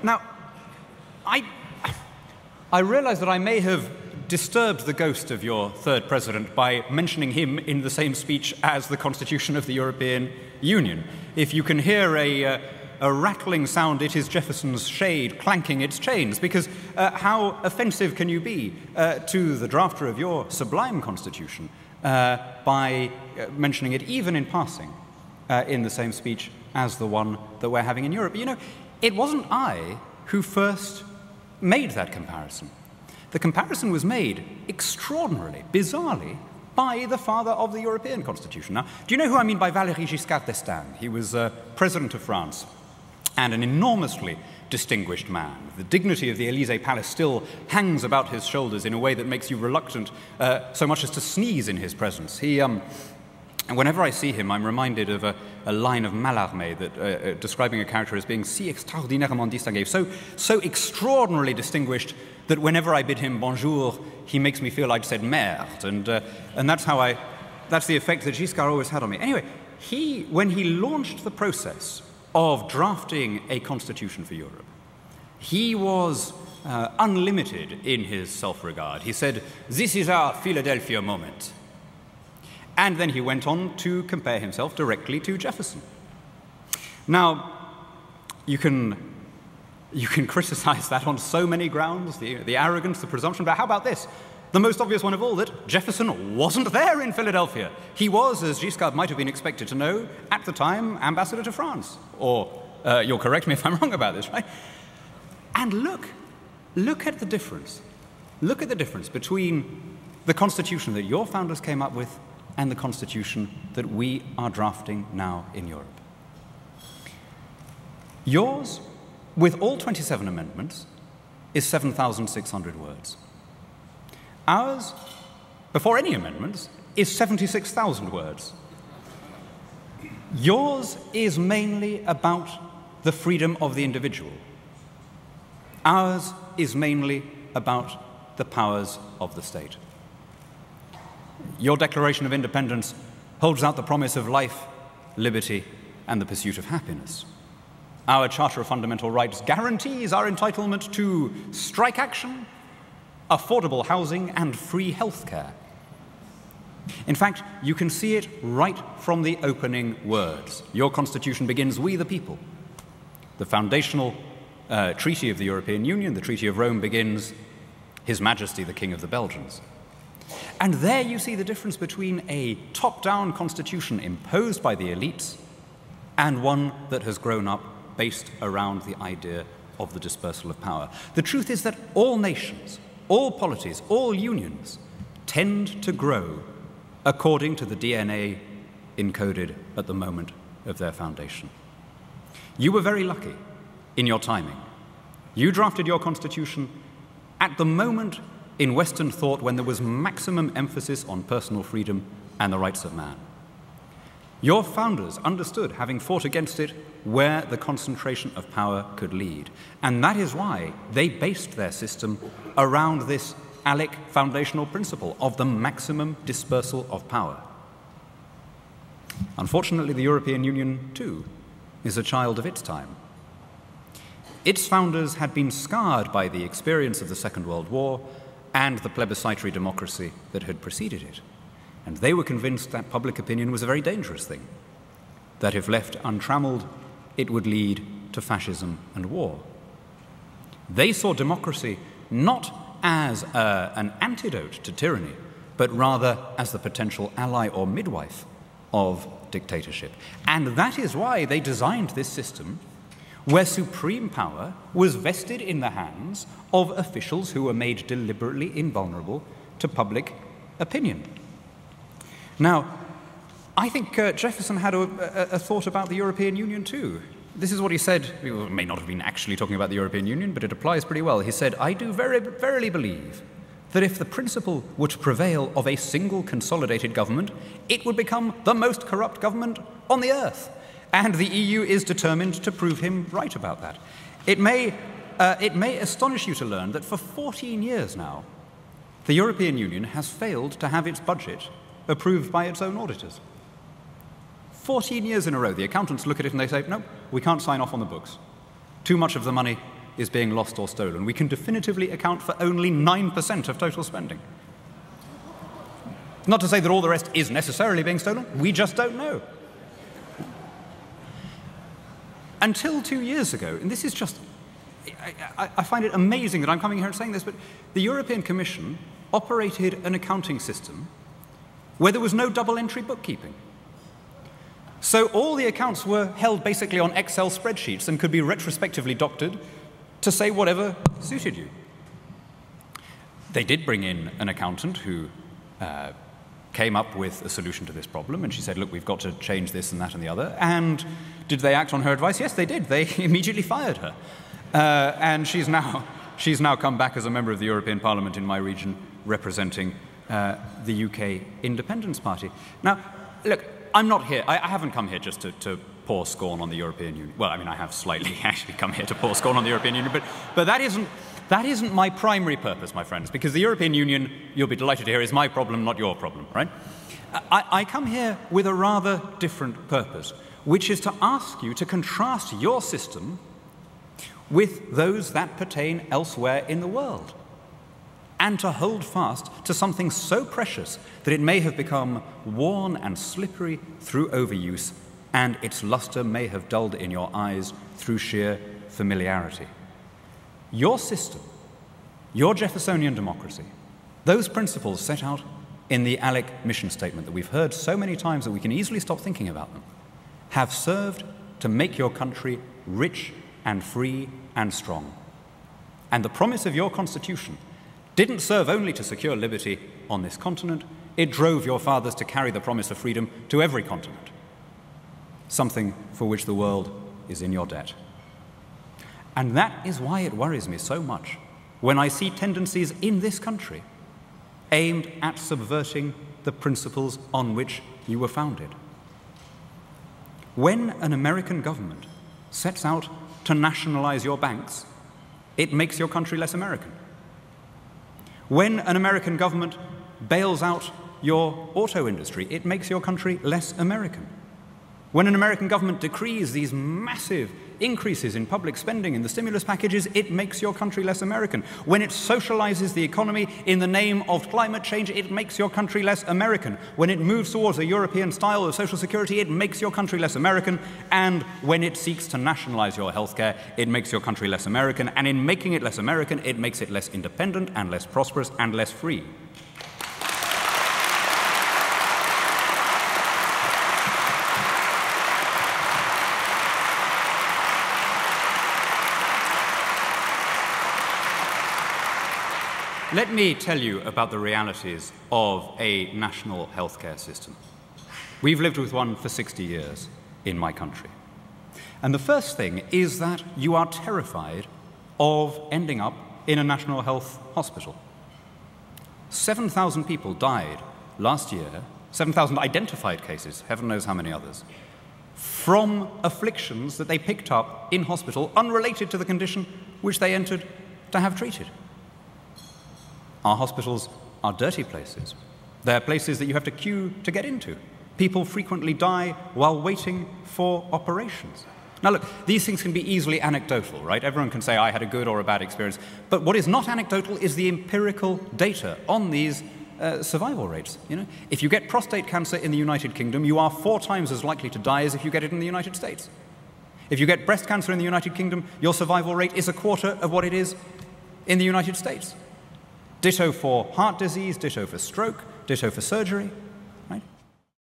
Now, I realize that I may have disturbed the ghost of your third president by mentioning him in the same speech as the Constitution of the European Union. If you can hear a rattling sound, it is Jefferson's shade clanking its chains, because how offensive can you be to the drafter of your sublime Constitution by mentioning it even in passing in the same speech as the one that we're having in Europe? You know, it wasn't I who first made that comparison. The comparison was made extraordinarily, bizarrely, by the father of the European Constitution. Now, do you know who I mean by Valéry Giscard d'Estaing? He was president of France and an enormously distinguished man. The dignity of the Élysée Palace still hangs about his shoulders in a way that makes you reluctant so much as to sneeze in his presence. And whenever I see him, I'm reminded of a line of Mallarmé that, describing a character as being si extraordinairement distingué, so extraordinarily distinguished that whenever I bid him bonjour, he makes me feel I'd said merde, and that's the effect that Giscard always had on me. Anyway, when he launched the process of drafting a constitution for Europe, he was unlimited in his self-regard. He said, "This is our Philadelphia moment." And then he went on to compare himself directly to Jefferson. Now, you can criticize that on so many grounds, the arrogance, the presumption, but how about this? The most obvious one of all, that Jefferson wasn't there in Philadelphia. He was, as Giscard might have been expected to know, at the time, ambassador to France. Or, you'll correct me if I'm wrong about this, right? And look at the difference. Look at the difference between the Constitution that your founders came up with and the Constitution that we are drafting now in Europe. Yours, with all 27 amendments, is 7,600 words. Ours, before any amendments, is 76,000 words. Yours is mainly about the freedom of the individual. Ours is mainly about the powers of the state. Your Declaration of Independence holds out the promise of life, liberty, and the pursuit of happiness. Our Charter of Fundamental Rights guarantees our entitlement to strike action, affordable housing, and free health care. In fact, you can see it right from the opening words. Your Constitution begins, "We the people." The foundational treaty of the European Union, the Treaty of Rome, begins, "His Majesty the King of the Belgians." And there you see the difference between a top-down constitution imposed by the elites and one that has grown up based around the idea of the dispersal of power. The truth is that all nations, all polities, all unions tend to grow according to the DNA encoded at the moment of their foundation. You were very lucky in your timing. You drafted your constitution at the moment in Western thought when there was maximum emphasis on personal freedom and the rights of man. Your founders understood, having fought against it, where the concentration of power could lead. And that is why they based their system around this ALEC foundational principle of the maximum dispersal of power. Unfortunately, the European Union, too, is a child of its time. Its founders had been scarred by the experience of the Second World War and the plebiscitary democracy that had preceded it. And they were convinced that public opinion was a very dangerous thing, that if left untrammeled, it would lead to fascism and war. They saw democracy not as an antidote to tyranny, but rather as the potential ally or midwife of dictatorship. And that is why they designed this system where supreme power was vested in the hands of officials who were made deliberately invulnerable to public opinion. Now, I think Jefferson had a thought about the European Union too. This is what he said. He may not have been actually talking about the European Union, but it applies pretty well. He said, "I do verily believe that if the principle were to prevail of a single consolidated government, it would become the most corrupt government on the earth. And the EU is determined to prove him right about that." It may astonish you to learn that for 14 years now, the European Union has failed to have its budget approved by its own auditors. 14 years in a row, the accountants look at it and they say, "No, we can't sign off on the books. Too much of the money is being lost or stolen. We can definitively account for only 9% of total spending. Not to say that all the rest is necessarily being stolen, we just don't know. Until 2 years ago, and this is just, I find it amazing that I'm coming here and saying this, but the European Commission operated an accounting system where there was no double-entry bookkeeping. So all the accounts were held basically on Excel spreadsheets and could be retrospectively doctored to say whatever suited you. They did bring in an accountant who came up with a solution to this problem, and she said, look, we've got to change this and that and the other. And did they act on her advice? Yes, they did. They immediately fired her. And she's now come back as a member of the European Parliament in my region, representing the UK Independence Party. Now, look, I'm not here, I haven't come here just to pour scorn on the European Union. Well, I mean, I have slightly actually come here to pour scorn on the European Union, but that isn't my primary purpose, my friends, because the European Union, you'll be delighted to hear, is my problem, not your problem, right? I come here with a rather different purpose, which is to ask you to contrast your system with those that pertain elsewhere in the world, and to hold fast to something so precious that it may have become worn and slippery through overuse, and its luster may have dulled in your eyes through sheer familiarity. Your system, your Jeffersonian democracy, those principles set out in the ALEC mission statement that we've heard so many times that we can easily stop thinking about them, have served to make your country rich and free and strong. And the promise of your Constitution didn't serve only to secure liberty on this continent, it drove your fathers to carry the promise of freedom to every continent, something for which the world is in your debt. And that is why it worries me so much when I see tendencies in this country aimed at subverting the principles on which you were founded. When an American government sets out to nationalize your banks, it makes your country less American. When an American government bails out your auto industry, it makes your country less American. When an American government decrees these massive increases in public spending in the stimulus packages, it makes your country less American. When it socializes the economy in the name of climate change, it makes your country less American. When it moves towards a European style of social security, it makes your country less American. And when it seeks to nationalize your healthcare, it makes your country less American. And in making it less American, it makes it less independent and less prosperous and less free. Let me tell you about the realities of a national healthcare system. We've lived with one for 60 years in my country. And the first thing is that you are terrified of ending up in a national health hospital. 7,000 people died last year, 7,000 identified cases, heaven knows how many others, from afflictions that they picked up in hospital unrelated to the condition which they entered to have treated. Our hospitals are dirty places. They're places that you have to queue to get into. People frequently die while waiting for operations. Now look, these things can be easily anecdotal, right? Everyone can say, I had a good or a bad experience. But what is not anecdotal is the empirical data on these survival rates. You know? If you get prostate cancer in the United Kingdom, you are 4 times as likely to die as if you get it in the United States. If you get breast cancer in the United Kingdom, your survival rate is 1/4 of what it is in the United States. Ditto for heart disease, ditto for stroke, ditto for surgery.